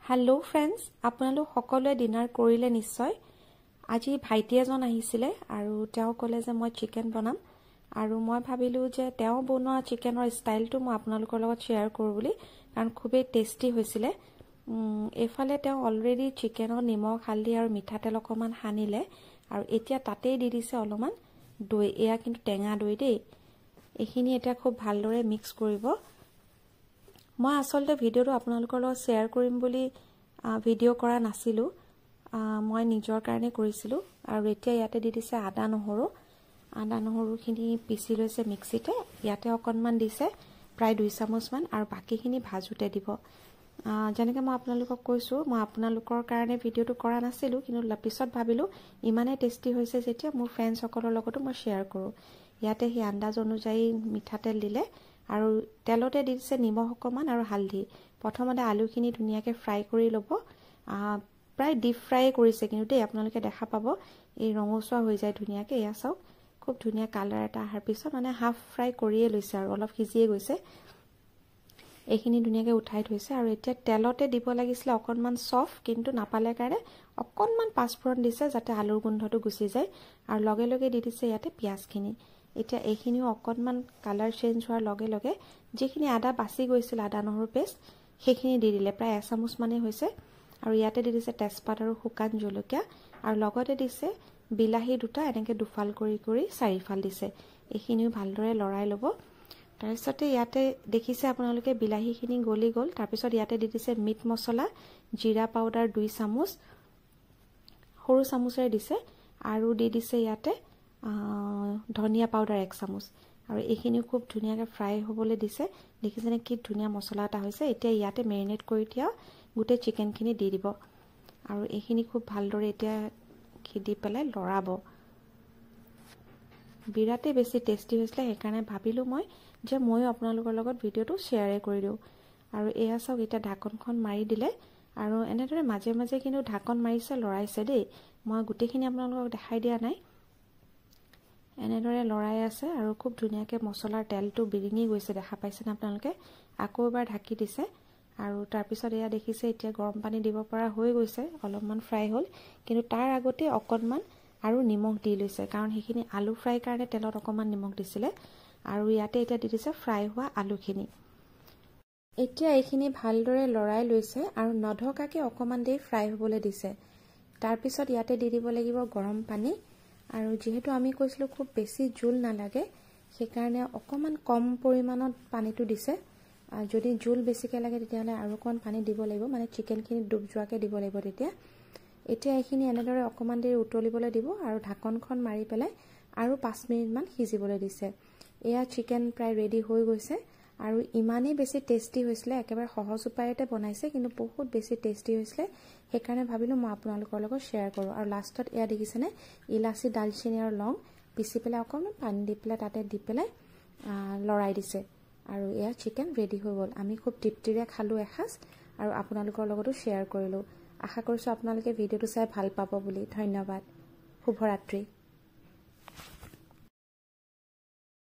hello friends আপোনালোক সকলোৱে dinner কৰিলে নিশ্চয় আজি ভাইটি এজন আহিছিলে আৰু তেওঁ ক'লে যে মই চিকেন বনাম আৰু মই ভাবিলো যে তেওঁ বনোৱা চিকেনৰ ষ্টাইলটো মই আপোনালোকৰ লগত শেয়াৰ কৰো বুলি কাৰণ খুবেই টেস্টি হৈছিলে এফালে তেওঁ অলৰেডি চিকেনৰ নিমখ হালধি আৰু মিঠাতেল অকমান হানিলে আৰু এতিয়া তাতেই দি দিছে অলপমান দৈ এয়া কিন্তু টেঙা দৈ দেই এইখিনি এটা খুব ভালদৰে মিক্স কৰিব মই আসলতে ভিডিওটো আপোনালোকৰ লগত শেয়াৰ কৰিম বুলি ভিডিও কৰা নাছিলো মই নিজৰ কাৰণে কৰিছিলো আৰু এতিয়া ইয়াতে দি দিছে আদা নহৰুখিনি পিছি লৈছে মিক্সিতে ইয়াতে অকনমান দিছে প্ৰায় 2 চামুচ মান আৰু বাকিখিনি ভাজুতে দিব যেনেকৈ মই আপোনালোকক কৈছো মই আপোনালোকৰ কাৰণে ভিডিওটো কৰা নাছিলো কিন্তু পিছত ভাবিলো ইমানে টেস্টি হৈছে যেতিয়া মোৰ ফ্ৰেণ্ডছ সকলৰ লগতো মই শেয়াৰ কৰো ইয়াতে হি আন্দাজ অনুযায়ী মিঠাতেল দিলে আৰু তেলতে দিছে নিমখ অকমান আৰু হালধি প্ৰথমতে আলুখিনি ধুনিয়াকৈ ফ্ৰাই কৰি লব প্ৰায় ডিপ ফ্ৰাই কৰিছে কিন্তু দেই আপোনালোকে দেখা পাব এই ৰঙচুৱা হৈ যায় ধুনিয়াকৈ এয়া চাওক খুব ধুনিয়া কালাৰ এটা আহাৰ পিছত মানে হাফ ফ্ৰাই কৰিয়ে লৈছে আৰু অলপ সিজিয়ে গৈছে এইখিনি ধুনিয়াকৈ উঠাই থৈছে আৰু এতিয়া তেলতে দিব লাগিছিল অকনমান সফট কিন্তু নাপালে কাৰণে অকনমান পাঁচফোৰণ দিছে যাতে আলুৰ গোন্ধটো গুচি যায় আৰু লগে লগে দি দিছে ইয়াতে পিয়াজখিনি এতিয়া এইখিনিও অকনমান কালাৰ চেঞ্জ হোৱাৰ লগে লগে যিখিনি আদা বাছি গৈছিল আদা নহৰু পেষ্ট সেইখিনি দি দিলে প্ৰায় 1 চামুচ মানে হৈছে আৰু ইয়াতে দি দিছে তেজপাত আৰু শুকান জলকীয়া আৰু লগতে দিছে বিলাহী দুটা এনেকৈ দুফাল কৰি চাৰিফাল দিছে এইখিনিও ভালদৰে লৰাই ল'ব তাৰপিছতে ইয়াতে দেখিছে আপোনালোকে বিলাহীখিনি গলি গল তাৰপিছত ইয়াতে দি দিছে মিট মছলা জিৰা পাউডাৰ 2 চামুচ সৰু চামুচেৰে দিছে আৰু দি দিছে ইয়াতে ধনিয়া পাউডাৰ 1 চামুচ আৰু এইখিনি খুব ধুনিয়াকৈ ফ্ৰাই হ'বলৈ দিছে দেখিছেনে কি ধুনিয়া মছলা এটা হৈছে এতিয়া ইয়াতে মেৰিনেট কৰি দিয়া গুটে চিকেনখিনি দি দিব আৰু এইখিনি খুব ভালদৰে এতিয়া খিদি পেলাই লৰাব বিৰাতে বেছি টেস্টি হৈছিলে সেইকাৰণে ভাবিলো মই যে মই আপোনালোকৰ লগত ভিডিওটো শেয়াৰ কৰি দিও আৰু এয়া চাওক এটা ঢাকনখন মাৰি দিলে আৰু এনেদৰে মাজে মাজে কিন্তু ঢাকন মাৰিছে লৰাইছে দেই মই গুটেখিনি আপোনালোকক দেখাই দিয়া নাই এনেদৰে লৰাই আছে আৰু খুব ধুনিয়াকৈ মছলাৰ তেলটো বিৰিঙি গৈছে দেখা পাইছেন আপোনালোকে আকৌ এবাৰ ঢাকি দিছে আৰু তাৰ পিছত এয়া দেখিছে এতিয়া গৰম পানী দিব পৰা হৈ গৈছে অলপমান ফ্ৰাই হ'ল কিন্তু তাৰ আগতে অকনমান আৰু নিমখ দি লৈছে কাৰণ সেইখিনি আলু ফ্ৰাই কাৰণে তেলত অকমান নিমখ দিছিলে আৰু ইয়াতে এতিয়া দি দিছে ফ্ৰাই হোৱা আলুখিনি এতিয়া এইখিনি ভালদৰে লৰাই লৈছে আৰু নধকাকে অকমান দেৰি ফ্ৰাই হ'বলৈ দিছে তাৰ পিছত ইয়াতে দি দিব লাগিব গৰম পানী আৰু যেহেতু আমি কৈছিলো খুব বেছি জুল নালাগে সেইকাৰণে অকমান কম পৰিমাণত পানীটো দিছে যদি জুল বেছিকৈ লাগে তেতিয়াহলে আৰু অকমান পানী দিব লাগিব মানে চিকেনখিনি ডুব যোৱাকে দিব লাগিব তেতিয়া এতিয়া এইখিনি এনেদৰে অকমান দেৰি উতলিবলৈ দিব আৰু ঢাকনখন মাৰি পেলাই আৰু 5 মিনিট মান সিজিবলৈ দিছে এয়া চিকেন প্ৰায় ৰেডি হৈ গৈছে আৰু ইমানেই বেছি টেস্টি হৈছিলে একেবাৰে সহজ উপায়তে বনাইছে কিন্তু বহুত বেছি টেস্টি হৈছিলে সেইকাৰণে ভাবিলো মই আপোনালোকৰ লগত শেয়াৰ কৰো আৰু লাষ্টত এয়া দেখিছেনে ইলাচি দালচিনি আৰু লং পিছি পেলাই অকমান পানী দি পেলাই তাতে দি পেলাই লৰাই দিছে আৰু এয়া চিকেন ৰেডি হৈ গল আমি খুব তৃপ্তিৰে খালো এসাজ আৰু আপোনালোকৰ লগতো শেয়াৰ কৰিলো আশা কৰিছো আপোনালোকে ভিডিওটো চাই ভাল পাব বুলি ধন্যবাদ শুভৰাত্ৰি